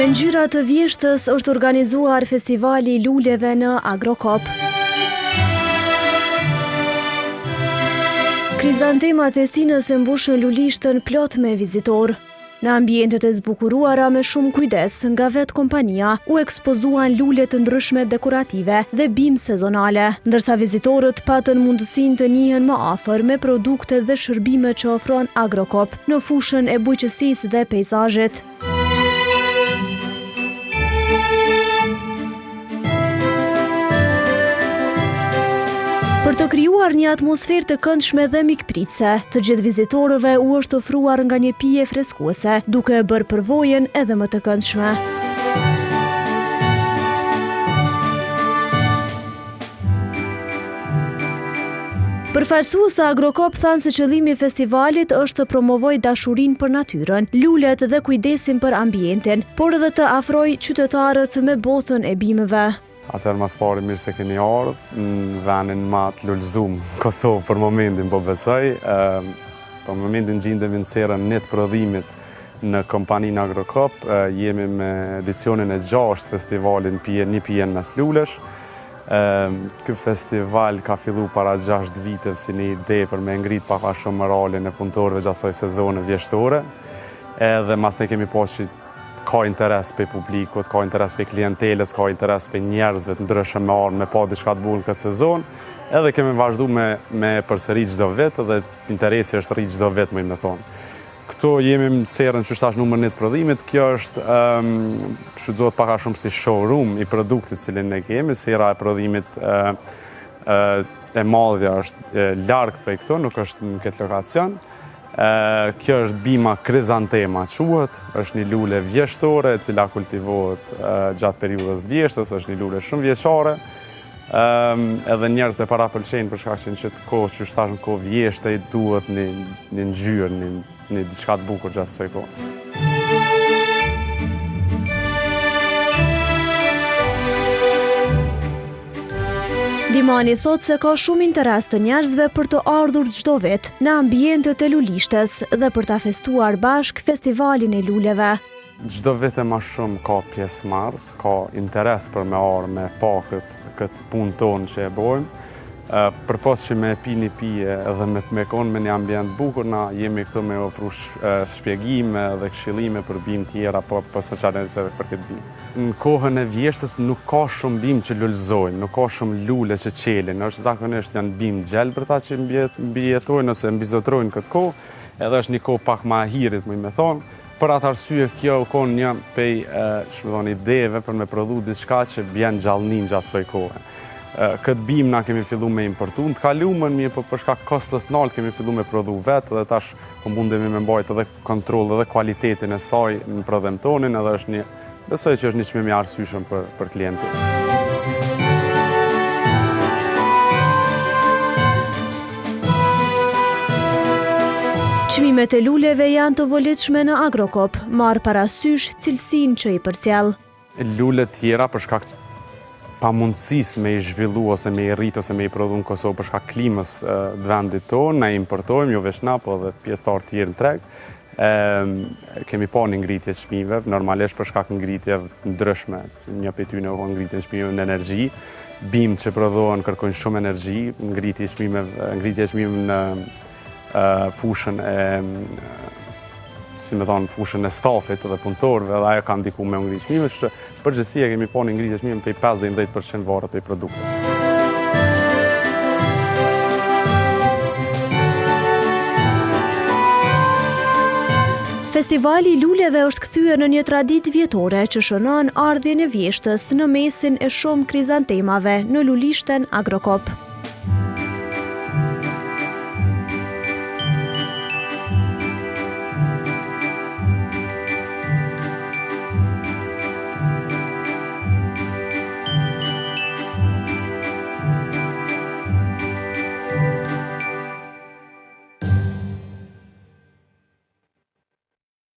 Me ngjyra të vjeshtës është organizuar festivali i luleve në Agrokop. Krizantemat e Stinës e mbushën lulishtën plot me vizitor. Në ambientet e zbukuruara me shumë kujdes nga vetë kompania, u ekspozuan lule të ndryshme dekorative dhe bimë sezonale, ndërsa vizitorët patën mundësinë të njihen më afër me produkte dhe shërbime që ofron Agrokop në fushën e bujqësisë dhe peizazhit. Për të krijuar një atmosferë të këndshme dhe mikpritëse, të gjithë vizitorëve u është ofruar nga një pije freskuese, duke e bërë përvojën edhe më të këndshme. Përfaqësues të Agrokop thanë se qëllimi i festivalit është të promovojë dashurinë për natyrën, lulet dhe kujdesin për ambientin, por edhe të afrojë qytetarët me botën e bimëve. Atëherë mas pari mirë se keni ardhur në vendin më të lullëzuar Kosovë për momentin, po besoj. Për momentin gjendemi në serën net prodhimit në kompaninë Agrokop. Jemi me edicionin e 6 festivalin Një pijen mes lulesh. Ky festival ka fillu para 6 viteve si një ide për me ngrit pak a shumë moralin e punëtorëve gjatë asaj sezone vjeshtore. Edhe mas ne kemi pasur ka interes për publikut, ka interes për klienteles, ka interes për njerëzve të ndryshëm me ardhur me pa diçka të bukur këtë sezon, edhe kemi vazhdu me përsëri çdo vit dhe interesi është rrit çdo vit, më thonë. Këtu jemi në serën që është numër 1 të prodhimit, kjo është shfrytëzohet pak a shumë si showroom i produktit cilin ne kemi, sera e prodhimit e madhja është larg prej këtu, nuk është në këtë lokacion. Kjo është bima krizantema quhet, është një lule vjeshtore e cila kultivohet gjatë periudhës të vjeshtës, është një lule shumë vjeçare. Edhe njerëzit e parapëlqejnë për shkak që në këtë kohë që është në kohë vjeshte i duhet një ngjyrë, një diçka të bukur gjatë kësaj kohë. Limani thot se ka shumë interes të njerëzve për të ardhur çdo vit në ambientet e lulishtes dhe për ta festuar bashk festivalin e luleve. Çdo vit e më shumë ka pjesëmarrës, ka interes për me ardhur me pa këtë punë tonë që e bëjmë. Përpos që me pi një pije edhe me konë me një ambient bukur, na jemi këtu me ofru shpjegime dhe këshillime për bimë tjera për së qarenëseve për këtë bimë. Në kohën e vjeshtës nuk ka shumë bimë që lullëzojnë, nuk ka shumë lule që qelin, është zakonisht janë bimë gjelbërta që mbijetojnë ose mbizotrojnë këtë kohë, edhe është një kohë pak ma hirit, me thonë. Për atë arsye kjo konë një pej ideve për me prodhu diçka që bjen gjallënin gjatë soj kohë. Këtë bimë na kemi fillu me importu, në të kalumën mirë, për shkak kostës nalt kemi fillu me prodhu vetë dhe tash po mundemi me mbajt edhe kontroll edhe kualitetin e saj në prodhem tonin, edhe është besoj që është një çmim i arsyeshëm për klientin. Çmimet e luleve janë të volitshme në Agrokop, marr parasysh cilësinë që i përcjell. Lule tjera për shkak pa mundësis me i zhvillu ose me i rrit ose me i prodhu në Kosovë për shkak klimës të vendit tonë, ne importojmë, jo veç na, po dhe pjesëtarë tjerë në treg. Kemi pa një ngritje çmimeve, normalisht për shkak ngritjeve ndryshme, një prej tyre ka ngritje çmimeve në energji, bimë që prodhohen kërkojnë shumë energji, ngritje çmimeve në fushën fushën e stafit dhe punëtorëve, dhe ajo ka ndiku me ngritje çmimeve, që përgjithësia kemi pa një ngritje çmimeve prej 5 deri në 10% varet prej produkteve. Festivali i luleve është kthyer në një traditë vjetore që shënon ardhjen e vjeshtës në mesin e shumë krizantemave në lulishten Agrokop.